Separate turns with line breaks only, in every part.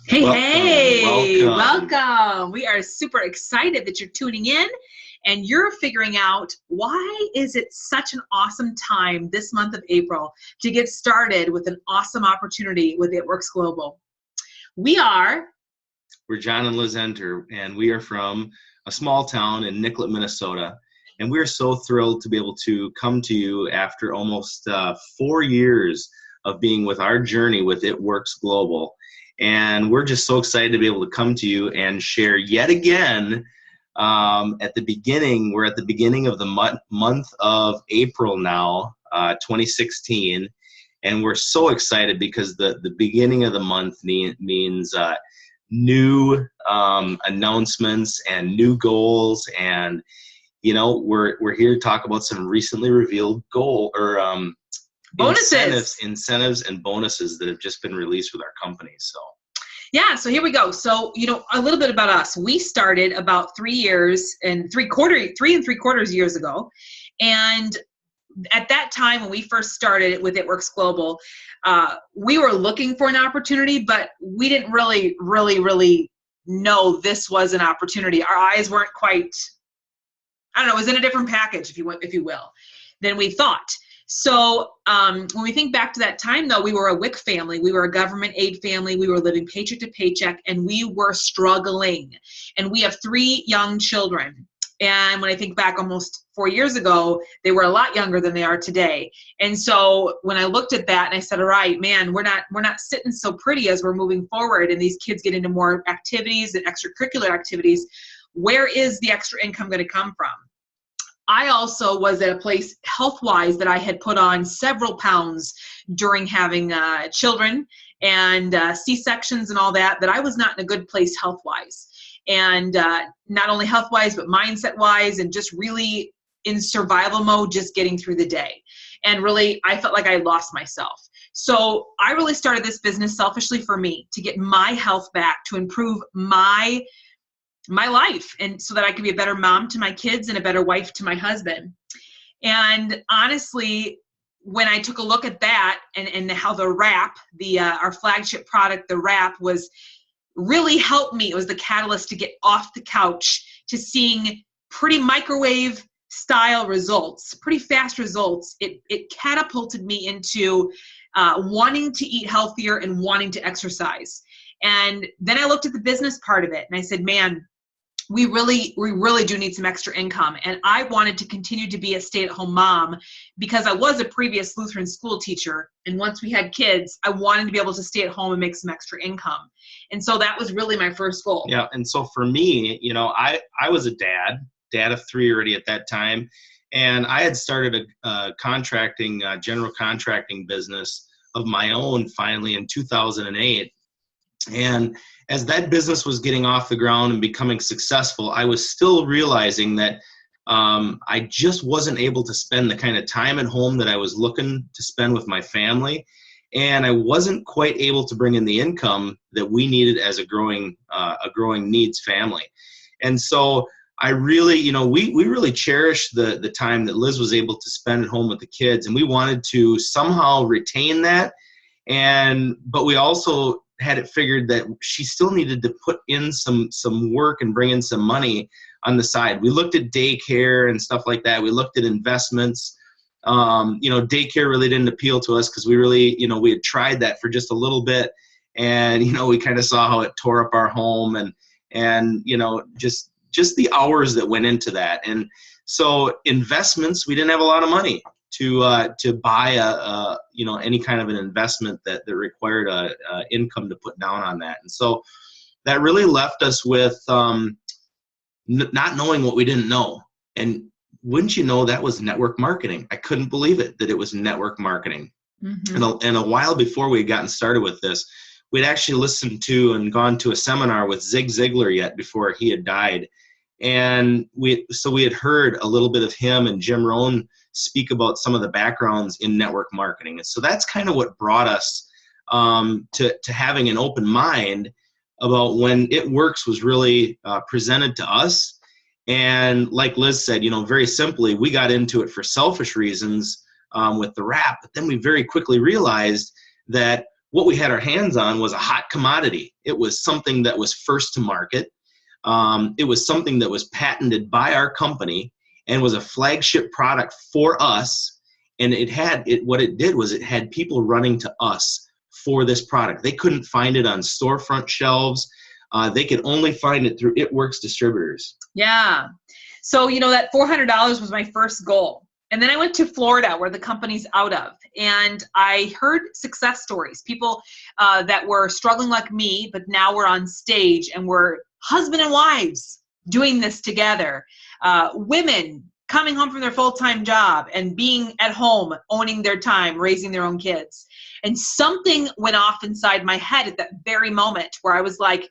Hey, hey,
Welcome.
welcome. We are super excited that you're tuning in and you're figuring out why is it such an awesome time this month of April to get started with an awesome opportunity with It Works Global. We're
John and Liz Enter, and we are from a small town in Nicollet, Minnesota. And we're so thrilled to be able to come to you after almost 4 years of being with our journey with It Works Global. And we're just so excited to be able to come to you and share yet again at the beginning. We're at the beginning of the month of April now, 2016. And we're so excited because the beginning of the month means new announcements and new goals. And, you know, we're here to talk about some recently revealed
bonuses.
incentives and bonuses that have just been released with our company.
So here we go. So, a little bit about us. We started about 3 and 3.75 years ago. And at that time, when we first started with It Works Global, we were looking for an opportunity, but we didn't really know this was an opportunity. Our eyes weren't quite, it was in a different package, if you will, than we thought. So when we think back to that time, though, we were a WIC family. We were a government aid family. We were living paycheck to paycheck, and we were struggling. And we have 3 young children. And when I think back almost 4 years ago, they were a lot younger than they are today. And so when I looked at that and I said, all right, man, we're not sitting so pretty as we're moving forward and these kids get into more activities and extracurricular activities. Where is the extra income going to come from? I also was at a place health-wise that I had put on several pounds during having children and C-sections and all that I was not in a good place health-wise. And not only health-wise, but mindset-wise, and just really in survival mode, just getting through the day. And really, I felt like I lost myself. So I really started this business selfishly for me, to get my health back, to improve my life, and so that I could be a better mom to my kids and a better wife to my husband. And honestly, when I took a look at that and how the wrap, our flagship product, the wrap, was really helped me. It was the catalyst to get off the couch to seeing pretty microwave style results, pretty fast results. It catapulted me into wanting to eat healthier and wanting to exercise. And then I looked at the business part of it and I said, man, we really do need some extra income. And I wanted to continue to be a stay-at-home mom because I was a previous Lutheran school teacher. And once we had kids, I wanted to be able to stay at home and make some extra income. And so that was really my first goal.
Yeah. And so for me, I was a dad of 3 already at that time. And I had started a general contracting business of my own finally in 2008. And as that business was getting off the ground and becoming successful, I was still realizing that I just wasn't able to spend the kind of time at home that I was looking to spend with my family. And I wasn't quite able to bring in the income that we needed as a growing needs family. And so I really, we really cherished the time that Liz was able to spend at home with the kids. And we wanted to somehow retain that. But we also had it figured that she still needed to put in some work and bring in some money on the side. We looked at daycare and stuff like that. We looked at investments. Daycare really didn't appeal to us because we really, we had tried that for just a little bit, and we kind of saw how it tore up our home and just the hours that went into that. And so investments, we didn't have a lot of money to buy any kind of an investment that required a income to put down on that. And so that really left us with not knowing what we didn't know. And wouldn't you know, that was network marketing. I couldn't believe it, that it was network marketing. Mm-hmm. And a while before we had gotten started with this, we'd actually listened to and gone to a seminar with Zig Ziglar yet before he had died. And we had heard a little bit of him and Jim Rohn speak about some of the backgrounds in network marketing. And so that's kind of what brought us to having an open mind about when It Works was really presented to us. And like Liz said, very simply, we got into it for selfish reasons with the wrap, but then we very quickly realized that what we had our hands on was a hot commodity. It was something that was first to market. It was something that was patented by our company and was a flagship product for us. And what it did was it had people running to us for this product. They couldn't find it on storefront shelves. They could only find it through It Works distributors.
Yeah. So, that $400 was my first goal. And then I went to Florida, where the company's out of, and I heard success stories, people that were struggling like me, but now we're on stage and we're husband and wives doing this together. Women coming home from their full-time job and being at home, owning their time, raising their own kids. And something went off inside my head at that very moment where I was like,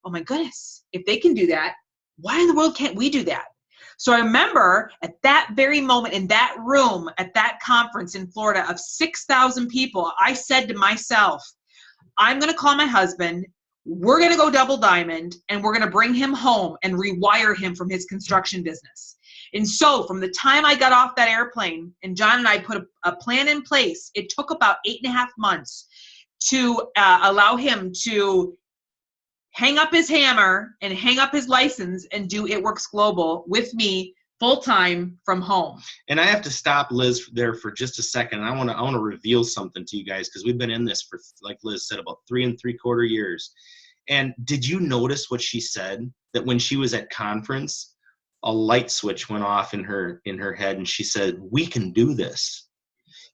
oh my goodness, if they can do that, why in the world can't we do that? So I remember at that very moment in that room at that conference in Florida of 6,000 people, I said to myself, I'm going to call my husband, we're going to go double diamond, and we're going to bring him home and rewire him from his construction business. And so from the time I got off that airplane and John and I put a plan in place, it took about 8.5 months to allow him to hang up his hammer and hang up his license and do It Works Global with me full-time from home.
And I have to stop Liz there for just a second. I want to reveal something to you guys, because we've been in this for, like Liz said, about 3 3/4 years. And did you notice what she said? That when she was at conference, a light switch went off in her head, and she said, we can do this.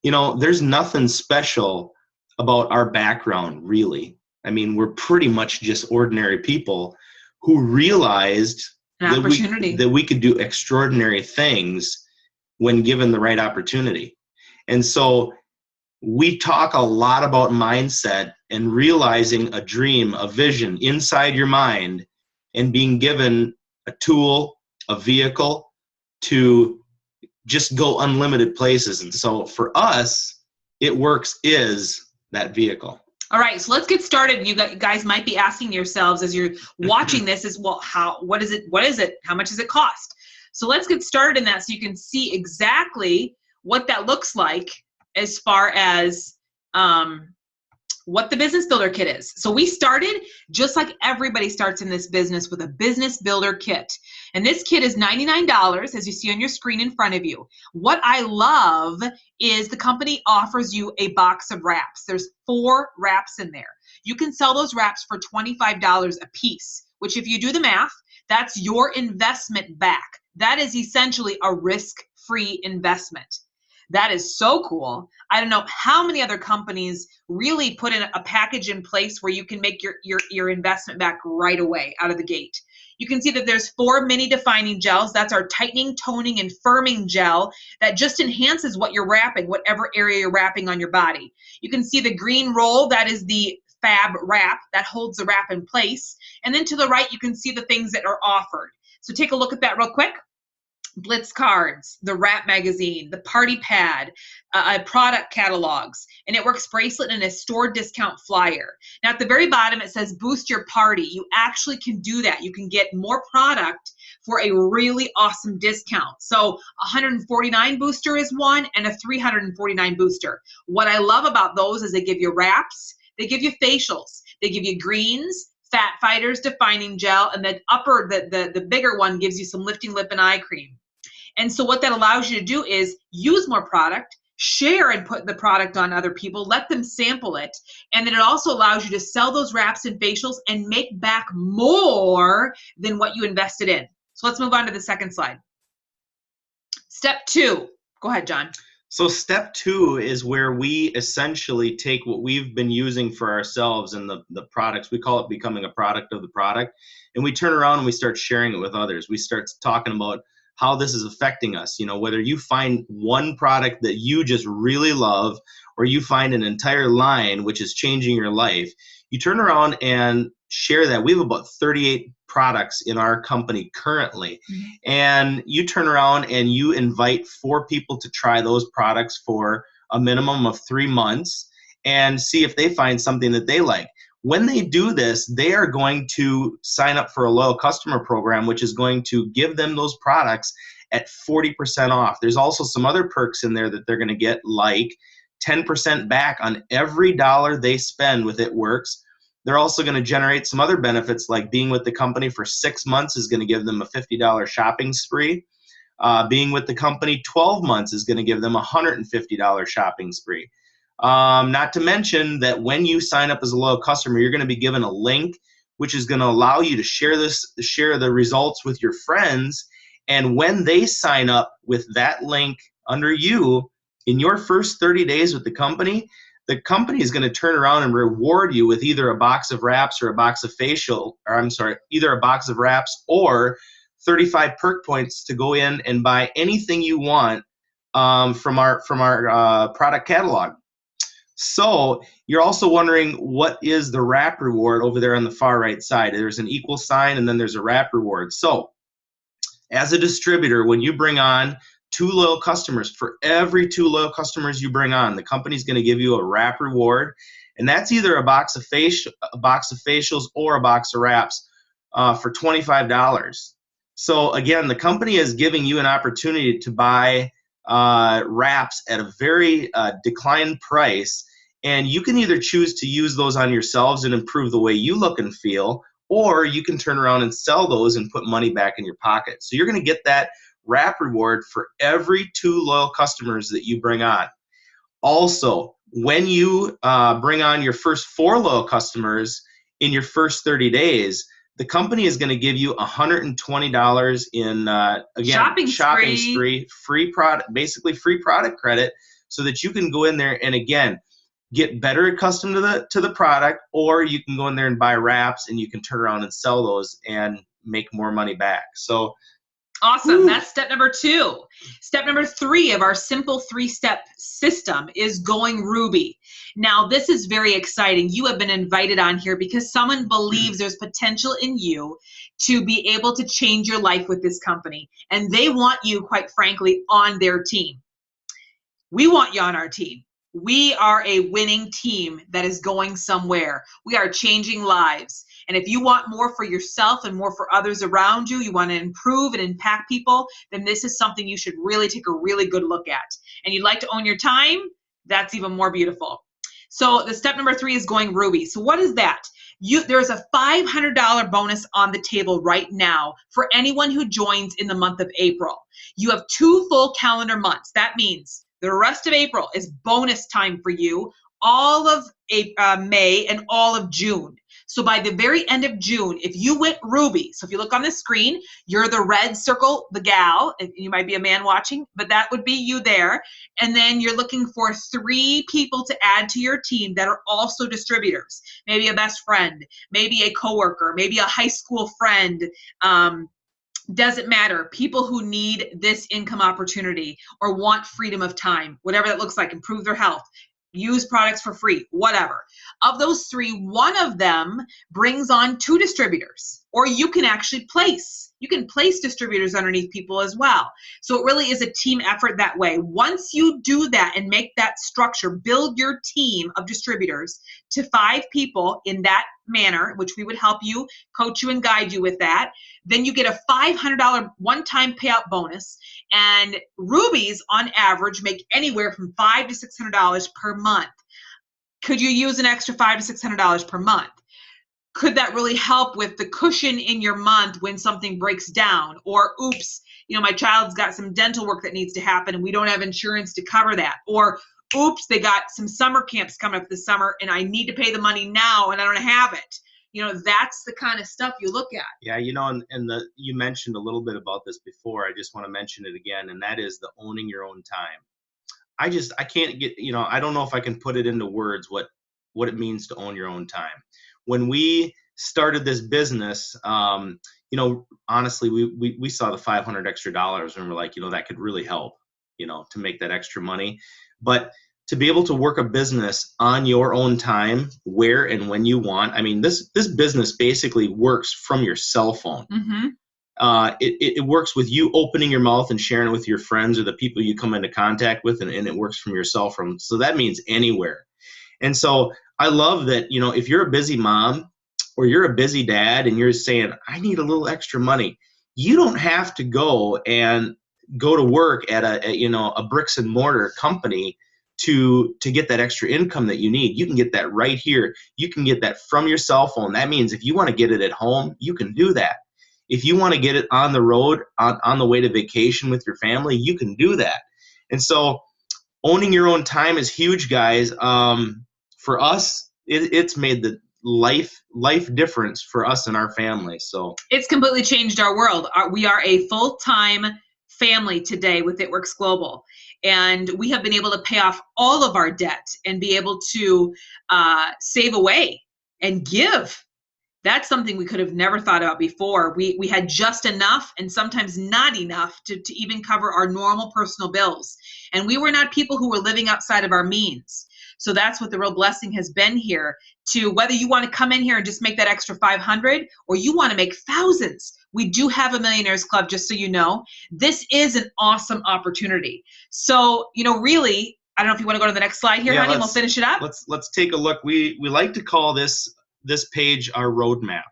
There's nothing special about our background, really. I mean, we're pretty much just ordinary people who realized that we could do extraordinary things when given the right opportunity. And so we talk a lot about mindset and realizing a dream, a vision inside your mind, and being given a tool, a vehicle to just go unlimited places. And so for us, It Works is that vehicle.
All right, so let's get started. You guys might be asking yourselves as you're watching this is, well, what is it? How much does it cost? So let's get started in that so you can see exactly what that looks like as far as what the Business Builder Kit is. So we started just like everybody starts in this business with a Business Builder Kit. And this kit is $99, as you see on your screen in front of you. What I love is the company offers you a box of wraps. There's 4 wraps in there. You can sell those wraps for $25 a piece, which if you do the math, that's your investment back. That is essentially a risk-free investment. That is so cool. I don't know how many other companies really put in a package in place where you can make your investment back right away out of the gate. You can see that there's 4 mini defining gels. That's our tightening, toning, and firming gel that just enhances what you're wrapping, whatever area you're wrapping on your body. You can see the green roll. That is the fab wrap that holds the wrap in place. And then to the right, you can see the things that are offered. So take a look at that real quick. Blitz cards, the wrap magazine, the party pad, product catalogs, and It Works bracelet, and a store discount flyer. Now at the very bottom it says boost your party. You actually can do that. You can get more product for a really awesome discount. So 149 booster is one, and a 349 booster. What I love about those is they give you wraps, they give you facials, they give you greens, Fat Fighters defining gel, and the bigger one gives you some lifting lip and eye cream. And so what that allows you to do is use more product, share and put the product on other people, let them sample it. And then it also allows you to sell those wraps and facials and make back more than what you invested in. So let's move on to the second slide. Step 2. Go ahead, John.
So step 2 is where we essentially take what we've been using for ourselves and the products. We call it becoming a product of the product. And we turn around and we start sharing it with others. We start talking about how this is affecting us. Whether you find one product that you just really love, or you find an entire line which is changing your life, you turn around and share that. We have about 38 products in our company currently. Mm-hmm. And you turn around and you invite 4 people to try those products for a minimum of 3 months and see if they find something that they like. When they do this, they are going to sign up for a loyal customer program, which is going to give them those products at 40% off. There's also some other perks in there that they're going to get, like 10% back on every dollar they spend with It Works. They're also going to generate some other benefits, like being with the company for 6 months is going to give them a $50 shopping spree. Being with the company 12 months is going to give them a $150 shopping spree. Not to mention that when you sign up as a loyal customer, you're going to be given a link, which is going to allow you to share the results with your friends. And when they sign up with that link under you, in your first 30 days with the company is going to turn around and reward you with either a box of wraps or either a box of wraps or 35 perk points to go in and buy anything you want from our product catalog. So you're also wondering, what is the wrap reward over there on the far right side? There's an equal sign and then there's a wrap reward. So as a distributor, when you bring on 2 loyal customers, for every 2 loyal customers you bring on, the company's going to give you a wrap reward, and that's either a box of facials or a box of wraps for $25. So again, the company is giving you an opportunity to buy wraps at a very declined price, and you can either choose to use those on yourselves and improve the way you look and feel, or you can turn around and sell those and put money back in your pocket. So you're going to get that wrap reward for every 2 loyal customers that you bring on. Also, when you bring on your first 4 loyal customers in your first 30 days, the company is going to give you $120 in again shopping spree, free product, basically free product credit, so that you can go in there and again get better accustomed to the product, or you can go in there and buy wraps and you can turn around and sell those and make more money back. So
awesome. Woo. That's step number 2. Step number 3 of our simple 3-step system is going Ruby. Now, this is very exciting. You have been invited on here because someone believes there's potential in you to be able to change your life with this company. And they want you, quite frankly, on their team. We want you on our team. We are a winning team that is going somewhere. We are changing lives. And if you want more for yourself and more for others around you, you want to improve and impact people, then this is something you should really take a really good look at. And you'd like to own your time? That's even more beautiful. So the step number 3 is going Ruby. So what is that? There's a $500 bonus on the table right now for anyone who joins in the month of April. You have 2 full calendar months. That means the rest of April is bonus time for you, all of May and all of June. So by the very end of June, if you went Ruby, so if you look on the screen, you're the red circle, the gal, you might be a man watching, but that would be you there. And then you're looking for 3 people to add to your team that are also distributors, maybe a best friend, maybe a coworker, maybe a high school friend, doesn't matter. People who need this income opportunity or want freedom of time, whatever that looks like, improve their health, use products for free, whatever. Of those 3, one of them brings on 2 distributors, or you can actually place distributors underneath people as well. So it really is a team effort that way. Once you do that and make that structure, build your team of distributors to 5 people in that manner, which we would help you, coach you, and guide you with that, then you get a $500 one-time payout bonus. And Rubies, on average, make anywhere from $500 to $600 per month. Could you use an extra $500 to $600 per month? Could that really help with the cushion in your month when something breaks down? Or, oops, my child's got some dental work that needs to happen and we don't have insurance to cover that. Or, oops, they got some summer camps coming up this summer and I need to pay the money now and I don't have it. That's the kind of stuff you look at.
Yeah, you mentioned a little bit about this before. I just want to mention it again, and that is the owning your own time. I can't get, I don't know if I can put it into words what it means to own your own time. When we started this business, honestly, we saw the $500 extra and we're like, that could really help, to make that extra money. But to be able to work a business on your own time, where and when you want. I mean, this business basically works from your cell phone.
Mm-hmm.
It works with you opening your mouth and sharing it with your friends or the people you come into contact with, and it works from your cell phone. So that means anywhere. And so I love that, if you're a busy mom or you're a busy dad and you're saying, I need a little extra money, you don't have to go to work at a bricks and mortar company to get that extra income that you need. You can get that right here. You can get that from your cell phone. That means if you want to get it at home, you can do that. If you want to get it on the road, on the way to vacation with your family, you can do that. And so owning your own time is huge, guys. For us, it's made the life difference for us and our family. So
it's completely changed our world. We are a full-time family today with It Works Global, and we have been able to pay off all of our debt and be able to save away and give. That's something we could have never thought about before. We had just enough and sometimes not enough to even cover our normal personal bills. And we were not people who were living outside of our means. So that's what the real blessing has been here, to whether you want to come in here and just make that extra 500 or you want to make thousands. We do have a Millionaires Club, just so you know. This is an awesome opportunity. So, really, I don't know if you want to go to the next slide here, honey, and we'll finish it up.
Let's take a look. We like to call this page our roadmap.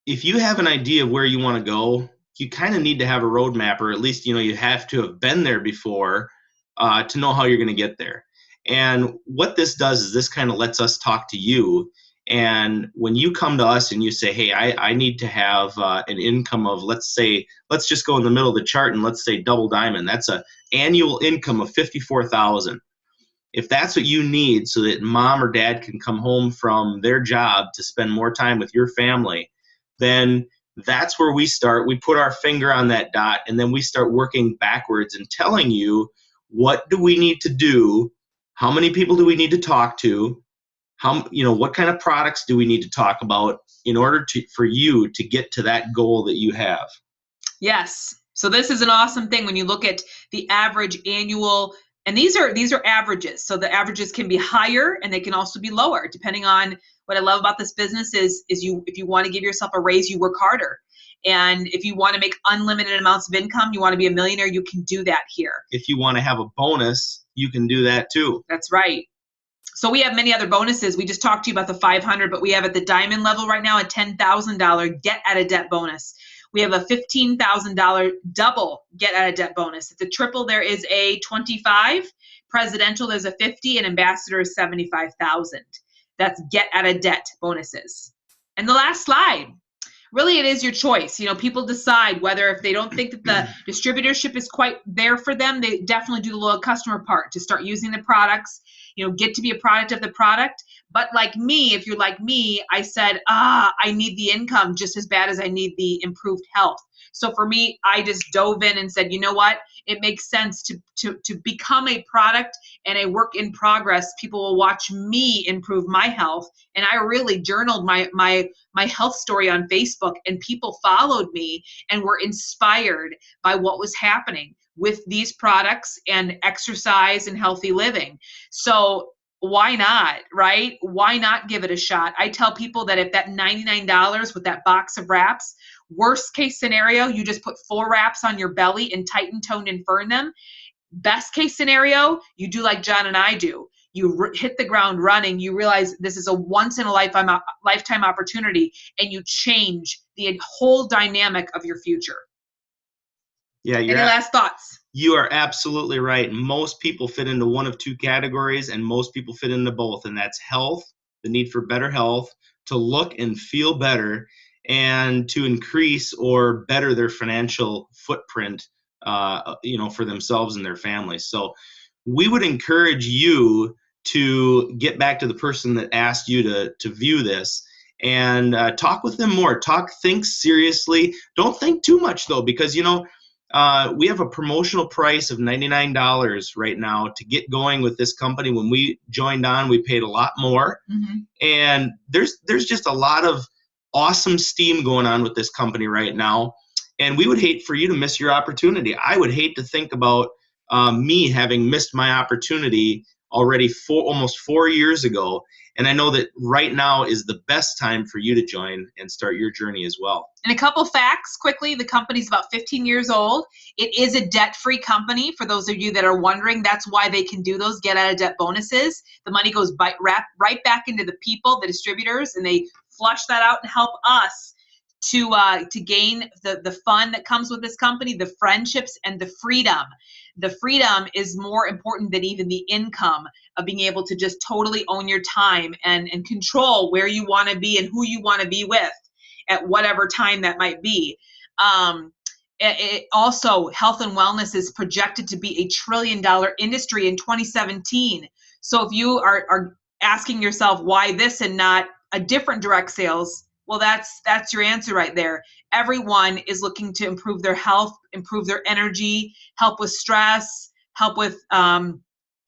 If you have an idea of where you want to go, you kind of need to have a roadmap, or at least you have to have been there before to know how you're going to get there. And what this does is this kind of lets us talk to you. And when you come to us and you say, hey, I need to have an income of, let's just go in the middle of the chart and let's say double diamond. That's an annual income of $54,000. If that's what you need so that mom or dad can come home from their job to spend more time with your family, then that's where we start. We put our finger on that dot, and then we start working backwards and telling you, what do we need to do? How many people do we need to talk to? What kind of products do we need to talk about in order for you to get to that goal that you have?
Yes. So this is an awesome thing when you look at the average annual. And these are averages. So the averages can be higher and they can also be lower, depending on what I love about this business is if you want to give yourself a raise, you work harder. And if you want to make unlimited amounts of income, you want to be a millionaire, you can do that here.
If you want to have a bonus, you can do that too.
That's right. So we have many other bonuses. We just talked to you about the 500, but we have at the diamond level right now a $10,000 get out of debt bonus. We have a $15,000 double get out of debt bonus. At the triple, there is a 25. Presidential, there's a 50, and ambassador is 75,000. That's get out of debt bonuses. And the last slide. Really, it is your choice. People decide whether, if they don't think that the distributorship is quite there for them, they definitely do the loyal customer part to start using the products, get to be a product of the product. But like me, if you're like me, I said, I need the income just as bad as I need the improved health. So for me, I just dove in and said, you know what? It makes sense to become a product and a work in progress. People will watch me improve my health. And I really journaled my health story on Facebook, and people followed me and were inspired by what was happening with these products and exercise and healthy living. So why not, right? Why not give it a shot? I tell people that if that $99 with that box of wraps, worst case scenario, you just put 4 wraps on your belly and tighten, tone, and firm them. Best case scenario, you do like John and I do. You hit the ground running. You realize this is a once in a lifetime opportunity, and you change the whole dynamic of your future.
Yeah.
Any last thoughts?
You are absolutely right. Most people fit into one of two categories, and most people fit into both. And that's health, the need for better health, to look and feel better, and to increase or better their financial footprint, for themselves and their families. So we would encourage you to get back to the person that asked you to view this and talk with them more. Think seriously. Don't think too much though, because we have a promotional price of $99 right now to get going with this company. When we joined on, we paid a lot more. Mm-hmm. And there's just a lot of awesome steam going on with this company right now. And we would hate for you to miss your opportunity. I would hate to think about me having missed my opportunity already almost 4 years ago. And I know that right now is the best time for you to join and start your journey as well.
And a couple facts quickly. The company's about 15 years old. It is a debt-free company. For those of you that are wondering, that's why they can do those get-out-of-debt bonuses. The money goes right back into the people, the distributors, and they flush that out and help us to gain the fun that comes with this company, the friendships and the freedom the freedom is more important than even the income of being able to just totally own your time and control where you want to be and who you want to be with at whatever time that might be. It also, health and wellness is projected to be $1 trillion industry in 2017. So if you are asking yourself why this and not a different direct sales, well, that's your answer right there. Everyone is looking to improve their health, improve their energy, help with stress, help with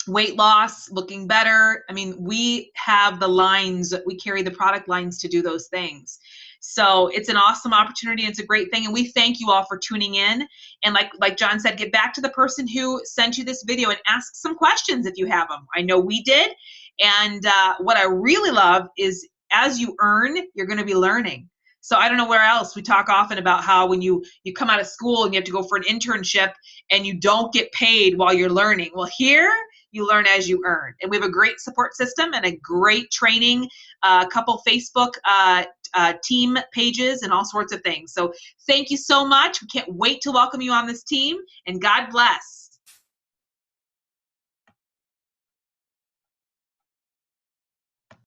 weight loss, looking better. I mean, we have the lines, we carry the product lines to do those things. So it's an awesome opportunity. It's a great thing. And we thank you all for tuning in. And like John said, get back to the person who sent you this video and ask some questions if you have them. I know we did. And what I really love is as you earn, you're going to be learning. So I don't know where else. We talk often about how when you come out of school and you have to go for an internship and you don't get paid while you're learning. Well, here you learn as you earn. And we have a great support system and a great training, a couple Facebook team pages and all sorts of things. So thank you so much. We can't wait to welcome you on this team, and God bless.